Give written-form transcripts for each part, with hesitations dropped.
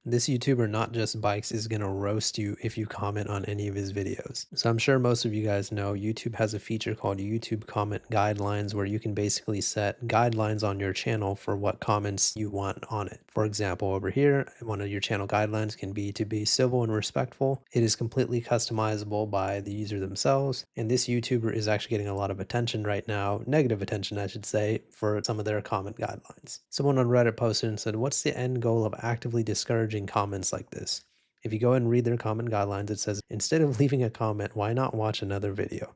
This YouTuber, Not Just Bikes, is gonna roast you if you comment on any of his videos. So I'm sure most of you guys know YouTube has a feature called YouTube Comment Guidelines where you can basically set guidelines on your channel for what comments you want on it. For example, over here, one of your channel guidelines can be to be civil and respectful. It is completely customizable by the user themselves, and this YouTuber is actually getting a lot of attention right now, negative attention, I should say, for some of their comment guidelines. Someone on Reddit posted and said, "What's the end goal of actively discouraging comments like this?" If you go and read their comment guidelines, it says, instead of leaving a comment, why not watch another video?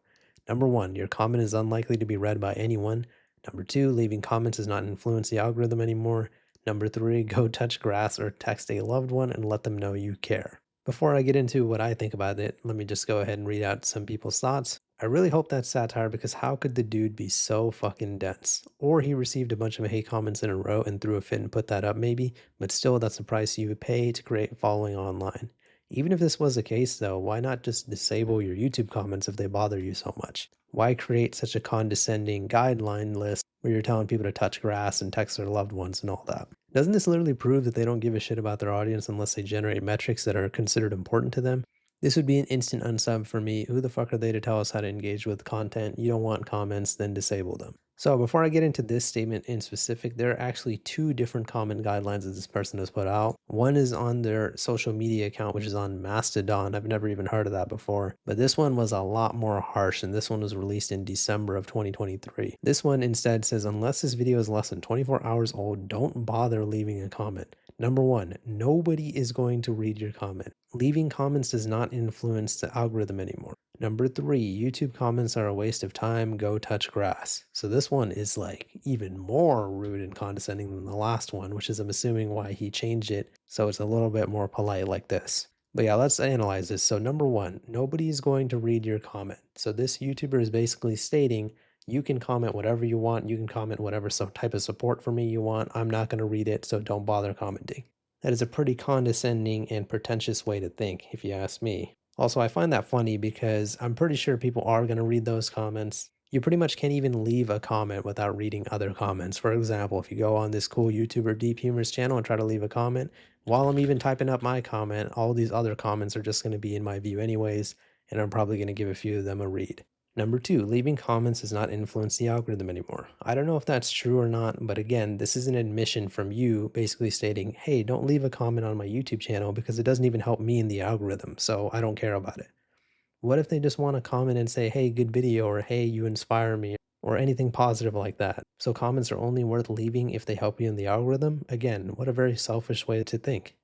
Number one, your comment is unlikely to be read by anyone. Number two, leaving comments does not influence the algorithm anymore. Number three, go touch grass or text a loved one and let them know you care. Before I get into what I think about it, let me just go ahead and read out some people's thoughts. I really hope that's satire because how could the dude be so fucking dense? Or he received a bunch of hate comments in a row and threw a fit and put that up maybe, but still that's the price you would pay to create following online. Even if this was the case though, why not just disable your YouTube comments if they bother you so much? Why create such a condescending guideline list where you're telling people to touch grass and text their loved ones and all that? Doesn't this literally prove that they don't give a shit about their audience unless they generate metrics that are considered important to them? This would be an instant unsub for me. Who the fuck are they to tell us how to engage with content? You don't want comments, then disable them. So before I get into this statement in specific, there are actually two different comment guidelines that this person has put out. One is on their social media account, which is on Mastodon. I've never even heard of that before, but this one was a lot more harsh, and this one was released in December of 2023. This one instead says, unless this video is less than 24 hours old, don't bother leaving a comment. Number one, nobody is going to read your comment. Leaving comments does not influence the algorithm anymore. Number three, YouTube comments are a waste of time. Go touch grass. So this one is like even more rude and condescending than the last one, which is I'm assuming why he changed it. So it's a little bit more polite like this. But yeah, let's analyze this. So number one, nobody is going to read your comment. So this YouTuber is basically stating you can comment whatever you want. You can comment whatever type of support for me you want. I'm not going to read it, so don't bother commenting. That is a pretty condescending and pretentious way to think, if you ask me. Also, I find that funny because I'm pretty sure people are going to read those comments. You pretty much can't even leave a comment without reading other comments. For example, if you go on this cool YouTuber Deep Humor's channel and try to leave a comment, while I'm even typing up my comment, all these other comments are just going to be in my view anyways, and I'm probably going to give a few of them a read. Number two, leaving comments does not influence the algorithm anymore. I don't know if that's true or not, but again, this is an admission from you basically stating, hey, don't leave a comment on my YouTube channel because it doesn't even help me in the algorithm, so I don't care about it. What if they just want to comment and say, hey, good video, or hey, you inspire me, or anything positive like that? So comments are only worth leaving if they help you in the algorithm? Again, what a very selfish way to think.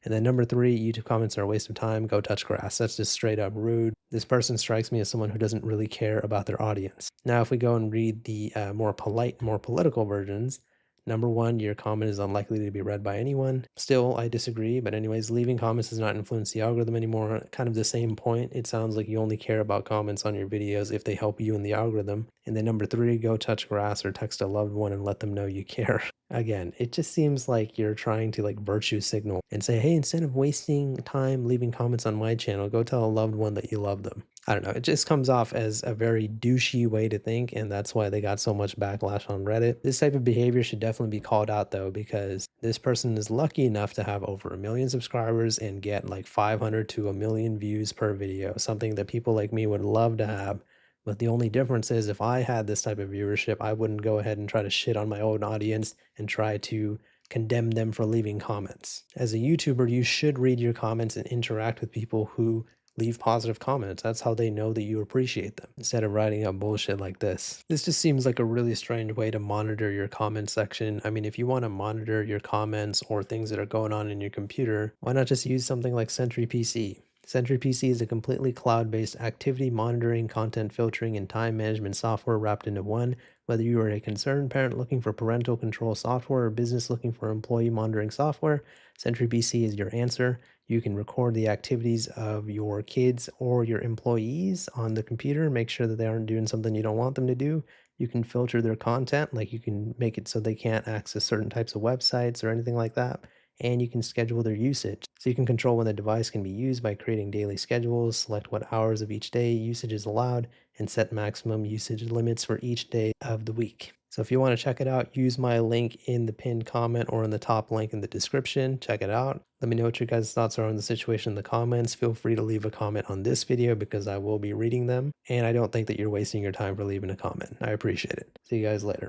And then number three, YouTube comments are a waste of time. Go touch grass. That's just straight up rude. This person strikes me as someone who doesn't really care about their audience. Now, if we go and read the more polite, more political versions, number one, your comment is unlikely to be read by anyone. Still, I disagree, but anyways, leaving comments does not influence the algorithm anymore. Kind of the same point. It sounds like you only care about comments on your videos if they help you in the algorithm. And then number three, go touch grass or text a loved one and let them know you care. Again, it just seems like you're trying to like virtue signal and say, hey, instead of wasting time leaving comments on my channel, go tell a loved one that you love them. I don't know. It just comes off as a very douchey way to think, and that's why they got so much backlash on Reddit. This type of behavior should definitely be called out though, because this person is lucky enough to have over 1 million subscribers and get like 500 to 1 million views per video, something that people like me would love to have. But the only difference is if I had this type of viewership, I wouldn't go ahead and try to shit on my own audience and try to condemn them for leaving comments. As a YouTuber, you should read your comments and interact with people who leave positive comments. That's how they know that you appreciate them, instead of writing up bullshit like this. This just seems like a really strange way to monitor your comment section. I mean, if you want to monitor your comments or things that are going on in your computer, why not just use something like SentryPC? SentryPC is a completely cloud-based activity monitoring, content filtering, and time management software wrapped into one. Whether you are a concerned parent looking for parental control software or business looking for employee monitoring software, SentryPC is your answer. You can record the activities of your kids or your employees on the computer, make sure that they aren't doing something you don't want them to do. You can filter their content, like you can make it so they can't access certain types of websites or anything like that. and you can schedule their usage. So you can control when the device can be used by creating daily schedules, select what hours of each day usage is allowed, and set maximum usage limits for each day of the week. So if you want to check it out, use my link in the pinned comment or in the top link in the description. Check it out. Let me know what your guys' thoughts are on the situation in the comments. Feel free to leave a comment on this video because I will be reading them. And I don't think that you're wasting your time for leaving a comment. I appreciate it. See you guys later.